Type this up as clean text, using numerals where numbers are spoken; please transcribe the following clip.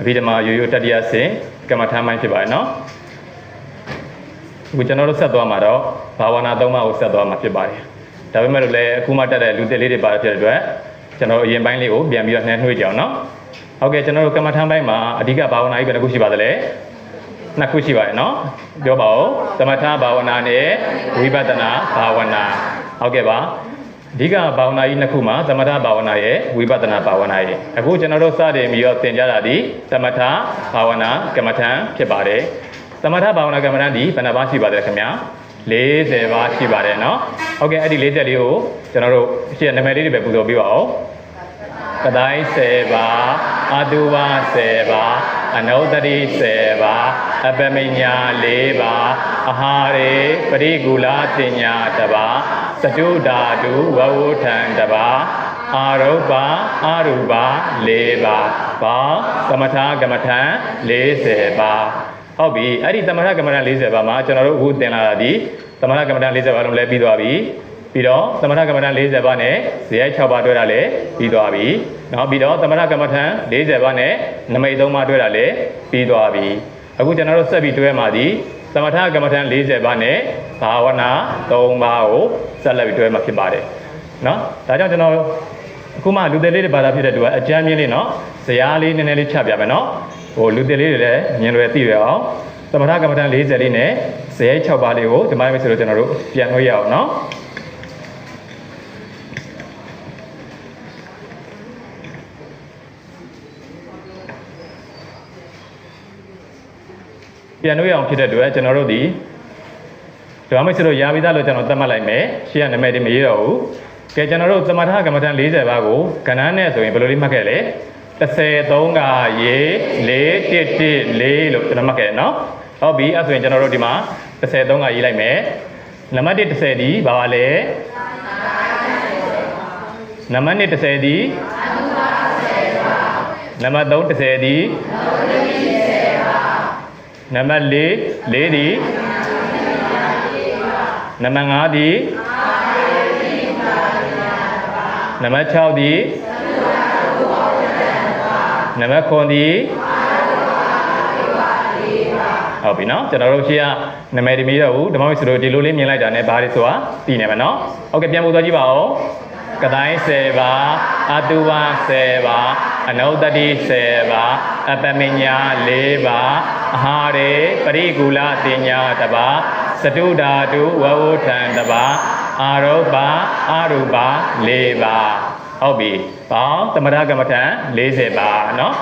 အဘိဓမ္မာရိုးရိုးတတိယဆင့်ကမ္မထာမိုင်းဖြစ်ပါတယ်နော်အခုကျွန်တော်တို့ဆက်သွားမှာတော့ဘာဝနာ၃ပါးကိုဆက်သွားမှာဖြစ်ပါတယ်ဒါပေမဲ့လည်းအခုမှတက်တဲ့လူသစ်လေးတွေပါဖြစ်တဲ့အတွက်ကျွန်တော်အရင်ပိုင်းလေးကိုပြန်ပြီးတော့နှဲနှွှေးကြအောင်နော်ဟုတ်ကဲ့ကျွန်တော်တို့ကမ္မထာပိုင်းမှာအဓိကဘာဝနာကြီးဘယ်နှခုရှိပါသလဲနှစ်ခုရှိပါတယ်နော်ပြောပါဦးသမထဘာဝနာနဲ့ဝိပဿနာဘာဝနာဟုတ်ကဲ့ပါအဓိကဘာဝနာကြီးနှစ်ခုမှာသမထဘာဝနာရဲ့ဝိပဿနာဘာဝနာရဲ့အခုကျွန်တော်တို့စတင်ပြီးတော့သင်ကြတာဒီသမထဘာဝနာကမ္မထံဖြစ်ပါတယ်သမထဘာဝနာကမ္မထံဒီဘယ်နှပါးရှိပါသလဲခင်ဗျာ40ပါးရှိပါတယ်နော်ဟုတ်ကဲ့အဲ့ဒီ40လေးကိုကျွန်တော်တို့ရှေ့နာမည်လေးတွေပဲပူဇော်ပေးပါဦးကတိုင်း10ပါးအတုဝ10ပါးအနုတ္တိ10ပါးအပမညာ4ပါးအဟာရေပရိကူလာတင်ညာ1ပါးသတုဓာတုဝဝုထံ1ပါးအာရုပအာရူပ4ပါးဘာသမထကမ္မထံ40ပါးဟုတ်ပြီအဲ့ဒီသမထကမ္မထံ40ပါးမှာကျွန်တော်တို့အခုသင်လာတာဒီသမထကမ္မထံ40ပါးလုံးလည်းပြီးသွားပြီပြီးတော့သမထကမ္မထံ40ပါးနဲ့ဇေယျ6ပါးတွဲတာလည်းပြီးသွားပြီเนาะပြီးတော့သမထကမ္မထံ40ပါးနဲ့နမိတ်3ပါးတွဲတာလည်းပြီးသွားပြီအခုကျွန်တော်တို့ဆက်ပြီးတွဲမှာဒီသမထကမ္မထံ40ပါးနဲ့ဘာဝနာ3ပါးကိုဆက်လက်ပြီးတွဲမှာဖြစ်ပါတယ်เนาะဒါကြောင့်ကျွန်တော်အခုမှလူသေးလေးတွေဘာသာဖြစ်တဲ့သူကအကြမ်းမြင့်လေးเนาะဇယားလေးနည်းနည်းလေးချပြမယ်เนาะဟိုလူသေးလေးတွေလည်းမြင်လွယ်သိရအောင်သမထကမ္မထံ40လေးနဲ့ဇေယျ6ပါးလေးကိုဒီမှာပဲဆိုတော့ကျွန်တော်တို့ပြန်နှွှေးရအောင်เนาะပြန်လို့ရအောင်ဖြစ်တဲ့အတွက်ကျွန်တော်တို့ဒီဒါမှမဟုတ်ဆိုတော့ရာပြီးသားလို့ကျွန်တော်သတ်မှတ်လိုက်မယ်ရှေ့ကနာမည်တွေမရေးတော့ဘူးကဲကျွန်တော်တို့သမထကမ္မထံ40ပါးကိုကဏ္ဍနဲ့ဆိုရင်ဘယ်လိုလေးမှတ်ခဲ့လဲ33ကရေ411လို့ကျွန်တော်မှတ်ခဲ့တယ်နော်ဟုတ်ပြီအဲ့ဆိုရင်ကျွန်တော်တို့ဒီမှာ33ကရေးလိုက်မယ်နံပါတ်1 30ဒီဘာပါလဲနံပါတ်2 30ဒီနံပါတ်3 30ဒီနံပါတ်4 4ဒီနံပါတ်5ဒီနံပါတ်6ဒီနံပါတ်9ဒီဟုတ်ပြီနော်ကျွန်တော်တို့ရှေ့ကနာမည်ဒီမီးတော့ဘူးဓမ္မဝိဆိုတို့ဒီလိုလေးမြင်လိုက်တာနဲ့ဘာတွေဆိုတာသိနေမှာနော်ဟုတ်ကဲ့ပြန်ပို့သွားကြည့်ပါဦးကတိုင်း10ပါးအတုဝ10ပါးအနုတ္တိ10ပါးအပမညာ4ပါးအဟာရေပရိကူလာတင်ညာ1ပါးသတုဓာတုဝဝုထံ1ပါးအာရုပအာရူပ4ပါးဟုတ်ပြီပေါင်းသမထကမ္မထံ40ပါးเนาะ